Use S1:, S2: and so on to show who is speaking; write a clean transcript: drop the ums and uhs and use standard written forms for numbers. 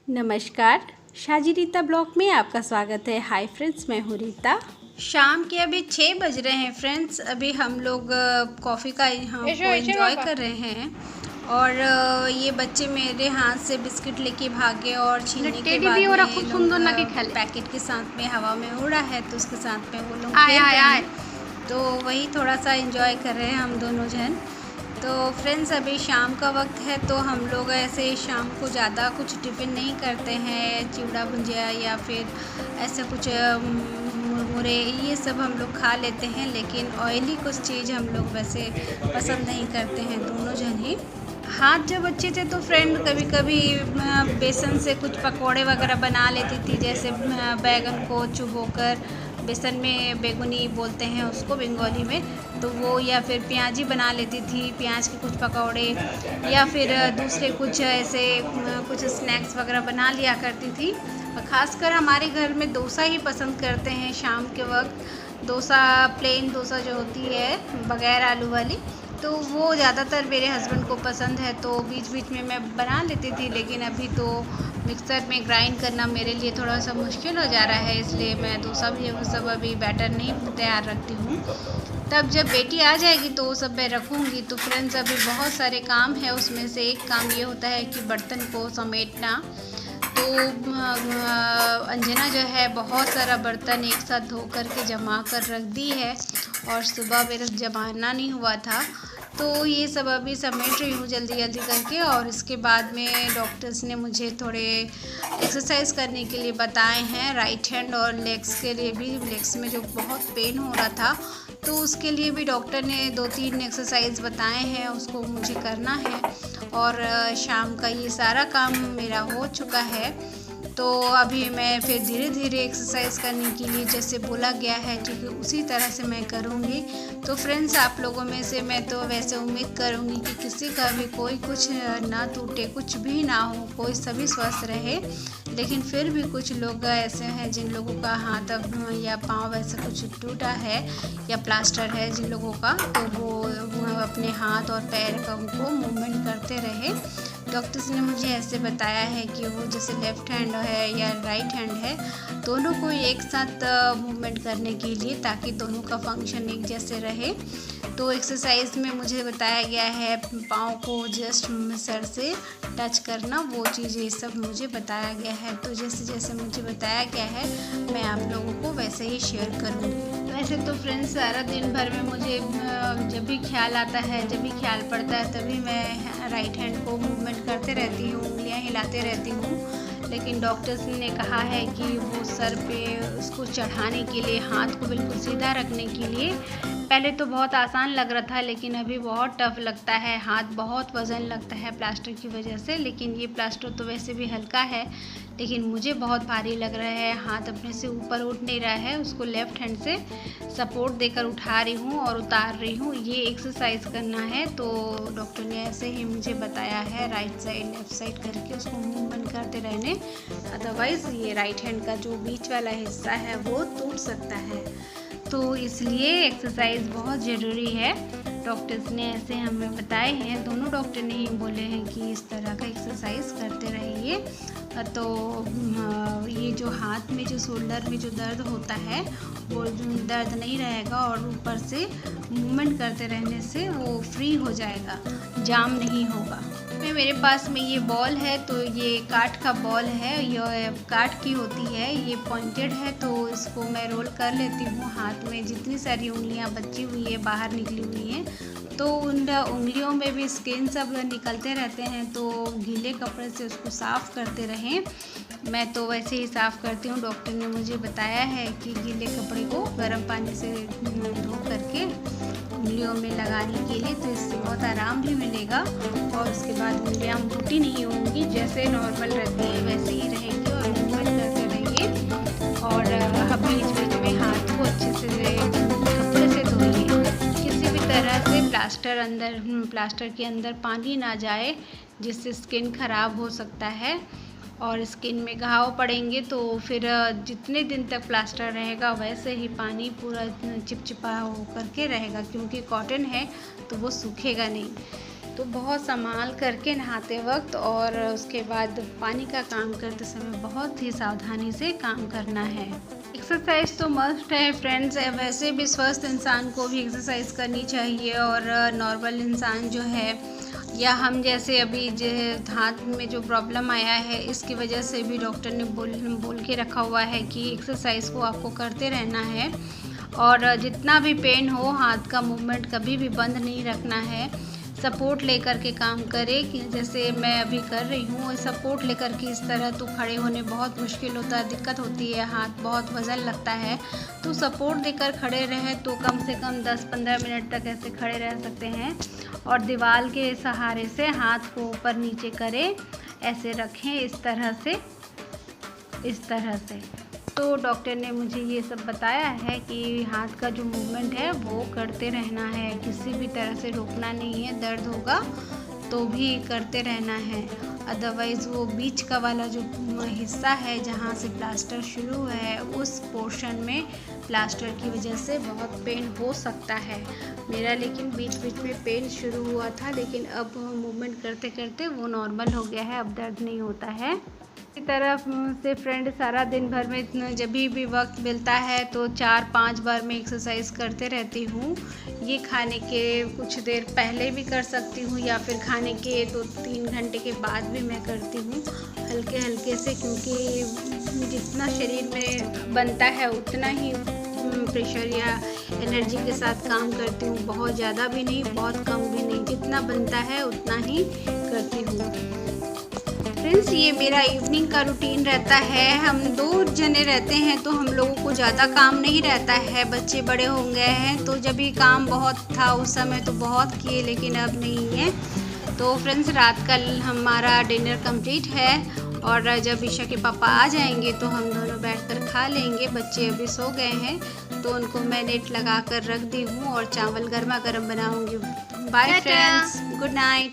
S1: नमस्कार, शाजी रीता ब्लॉग में आपका स्वागत है। हाय फ्रेंड्स, मैं हूँ रीता। शाम के अभी 6 बज रहे हैं फ्रेंड्स। अभी हम लोग कॉफ़ी का यहाँ को एंजॉय कर रहे हैं और ये बच्चे मेरे हाथ से बिस्किट लेके भागे और छीनने के बाद में पैकेट के साथ में हवा में उड़ा है तो उसके साथ में वो लोग खेल रहे हैं। तो वही थोड़ा सा एंजॉय कर रहे हैं हम दोनों जन। तो फ्रेंड्स, अभी शाम का वक्त है तो हम लोग ऐसे शाम को ज़्यादा कुछ टिफ़िन नहीं करते हैं। चिवड़ा भुंजिया या फिर ऐसे कुछ मुरमुरे ये सब हम लोग खा लेते हैं, लेकिन ऑयली कुछ चीज़ हम लोग वैसे पसंद नहीं करते हैं दोनों जन ही। हाथ जब अच्छे थे तो फ्रेंड कभी कभी बेसन से कुछ पकोड़े वगैरह बना लेती थी, जैसे बैगन को चुभोकर बेसन में बेगुनी बोलते हैं उसको बंगाली में, तो वो, या फिर प्याजी बना लेती थी, प्याज के कुछ पकौड़े, या फिर दूसरे कुछ ऐसे कुछ स्नैक्स वगैरह बना लिया करती थी। और ख़ासकर हमारे घर में डोसा ही पसंद करते हैं शाम के वक्त। डोसा, प्लेन डोसा जो होती है बग़ैर आलू वाली, तो वो ज़्यादातर मेरे हस्बैंड को पसंद है, तो बीच बीच में मैं बना लेती थी। लेकिन अभी तो मिक्सर में ग्राइंड करना मेरे लिए थोड़ा सा मुश्किल हो जा रहा है, इसलिए मैं डोसा भी वो सब अभी बैटर नहीं तैयार रखती हूँ। तब जब बेटी आ जाएगी तो वो सब मैं रखूँगी। तो फ्रेंड्स, अभी बहुत सारे काम है, उसमें से एक काम ये होता है कि बर्तन को समेटना। तो अंजना जो है बहुत सारा बर्तन एक साथ धो कर के जमा कर रख दी है और सुबह मेरा जमाना नहीं हुआ था, तो ये सब अभी समेट रही हूँ जल्दी जल्दी करके। और इसके बाद में डॉक्टर्स ने मुझे थोड़े एक्सरसाइज करने के लिए बताए हैं, राइट हैंड और लेग्स के लिए भी। लेग्स में जो बहुत पेन हो रहा था तो उसके लिए भी डॉक्टर ने 2-3 एक्सरसाइज बताए हैं, उसको मुझे करना है। और शाम का ये सारा काम मेरा हो चुका है, तो अभी मैं फिर धीरे धीरे एक्सरसाइज करने के लिए जैसे बोला गया है ठीक है उसी तरह से मैं करूँगी। तो फ्रेंड्स, आप लोगों में से मैं तो वैसे उम्मीद करूँगी कि किसी का भी कोई कुछ ना टूटे, कुछ भी ना हो, कोई सभी स्वस्थ रहे। लेकिन फिर भी कुछ लोग ऐसे हैं जिन लोगों का हाथ या पाँव ऐसा कुछ टूटा है या प्लास्टर है जिन लोगों का, तो वो अपने हाथ और पैर का उनको मूवमेंट करते रहे। डॉक्टर्स ने मुझे ऐसे बताया है कि वो जैसे लेफ़्ट हैंड है या राइट हैंड है, दोनों को एक साथ मूवमेंट करने के लिए, ताकि दोनों का फंक्शन एक जैसे रहे। तो एक्सरसाइज में मुझे बताया गया है पाँव को जस्ट सर से टच करना, वो चीज़ ये सब मुझे बताया गया है। तो जैसे जैसे मुझे बताया गया है मैं आप लोगों को वैसे ही शेयर करूँगी। वैसे तो फ्रेंड्स, सारा दिन भर में मुझे जब भी ख्याल आता है, जब भी ख्याल पड़ता है, तभी मैं राइट हैंड को मूवमेंट करते रहती हूँ, उंगलियाँ हिलाते रहती हूँ। लेकिन डॉक्टर्स ने कहा है कि वो सर पे उसको चढ़ाने के लिए, हाथ को बिल्कुल सीधा रखने के लिए, पहले तो बहुत आसान लग रहा था लेकिन अभी बहुत टफ़ लगता है, हाथ बहुत वज़न लगता है प्लास्टर की वजह से। लेकिन ये प्लास्टर तो वैसे भी हल्का है, लेकिन मुझे बहुत भारी लग रहा है, हाथ अपने से ऊपर उठ नहीं रहा है। उसको लेफ़्ट हैंड से सपोर्ट देकर उठा रही हूँ और उतार रही हूँ। ये एक्सरसाइज करना है, तो डॉक्टर ने ऐसे ही मुझे बताया है, राइट साइड लेफ़्ट साइड करके उसको मूवमेंट करते रहने, अदरवाइज़ ये राइट हैंड का जो बीच वाला हिस्सा है वो टूट सकता है। तो इसलिए एक्सरसाइज बहुत ज़रूरी है, डॉक्टर्स ने ऐसे हमें बताए हैं। दोनों डॉक्टर ने ही बोले हैं कि इस तरह का एक्सरसाइज करते रहिए। तो ये जो हाथ में, जो शोल्डर में जो दर्द होता है वो दर्द नहीं रहेगा और ऊपर से मूवमेंट करते रहने से वो फ्री हो जाएगा, जाम नहीं होगा। मेरे पास में ये बॉल है, तो ये काठ का बॉल है, ये काठ की होती है, ये पॉइंटेड है, तो इसको मैं रोल कर लेती हूँ हाथ में। जितनी सारी उंगलियाँ बची हुई है, बाहर निकली हुई हैं, तो उन उंगलियों में भी स्किन सब निकलते रहते हैं, तो गीले कपड़े से उसको साफ़ करते रहें। मैं तो वैसे ही साफ़ करती हूँ। डॉक्टर ने मुझे बताया है कि गीले कपड़े को गर्म पानी से धो करके उंगलियों में लगाने के लिए, तो इससे बहुत आराम भी मिलेगा और उसके बाद उंगलियाँ मोटी नहीं होंगी, जैसे नॉर्मल रहती है वैसे ही रहेंगी। और मूवमेंट करते रहिए और बीच बीच में हाथ को अच्छे से कपड़े से धोइए। किसी भी तरह से प्लास्टर के अंदर पानी ना जाए, जिससे स्किन ख़राब हो सकता है और स्किन में घाव पड़ेंगे, तो फिर जितने दिन तक प्लास्टर रहेगा वैसे ही पानी पूरा चिपचिपा हो करके रहेगा, क्योंकि कॉटन है तो वो सूखेगा नहीं। तो बहुत संभाल करके नहाते वक्त और उसके बाद पानी का काम करते समय बहुत ही सावधानी से काम करना है। एक्सरसाइज तो मस्ट है फ्रेंड्स, वैसे भी स्वस्थ इंसान को भी एक्सरसाइज करनी चाहिए और नॉर्मल इंसान जो है या हम जैसे अभी जो हाथ में जो प्रॉब्लम आया है इसकी वजह से भी डॉक्टर ने बोल के रखा हुआ है कि एक्सरसाइज को आपको करते रहना है और जितना भी पेन हो हाथ का मूवमेंट कभी भी बंद नहीं रखना है। सपोर्ट लेकर के काम करें कि जैसे मैं अभी कर रही हूँ, सपोर्ट लेकर के इस तरह तो खड़े होने बहुत मुश्किल होता है, दिक्कत होती है, हाथ बहुत वज़न लगता है। तो सपोर्ट देकर खड़े रहें तो कम से कम 10-15 मिनट तक ऐसे खड़े रह सकते हैं और दीवार के सहारे से हाथ को ऊपर नीचे करें, ऐसे रखें इस तरह से। तो डॉक्टर ने मुझे ये सब बताया है कि हाथ का जो मूवमेंट है वो करते रहना है, किसी भी तरह से रोकना नहीं है, दर्द होगा तो भी करते रहना है। अदरवाइज़ वो बीच का वाला जो हिस्सा है जहाँ से प्लास्टर शुरू है उस पोर्शन में प्लास्टर की वजह से बहुत पेन हो सकता है। मेरा लेकिन बीच बीच में पेन शुरू हुआ था, लेकिन अब मूवमेंट करते करते वो नॉर्मल हो गया है, अब दर्द नहीं होता है। इसी तरह से फ्रेंड सारा दिन भर में इतना जब भी वक्त मिलता है तो 4-5 बार मैं एक्सरसाइज करते रहती हूँ। ये खाने के कुछ देर पहले भी कर सकती हूँ या फिर खाने के 2-3 घंटे के बाद भी मैं करती हूँ हल्के हल्के से, क्योंकि जितना शरीर में बनता है उतना ही प्रेशर या एनर्जी के साथ काम करती हूँ। बहुत ज़्यादा भी नहीं, बहुत कम भी नहीं, जितना बनता है उतना ही करती हूँ। फ्रेंड्स ये मेरा इवनिंग का रूटीन रहता है। हम 2 जने रहते हैं तो हम लोगों को ज़्यादा काम नहीं रहता है, बच्चे बड़े हो गए हैं तो जब भी काम बहुत था उस समय तो बहुत किए, लेकिन अब नहीं है। तो फ्रेंड्स रात का हमारा डिनर कंप्लीट है और जब ईशा के पापा आ जाएंगे तो हम दोनों बैठकर खा लेंगे। बच्चे अभी सो गए हैं तो उनको मैं नेट लगा कर रख दी हूँ और चावल गर्मा गर्म बनाऊँगी। Bye friends, good night.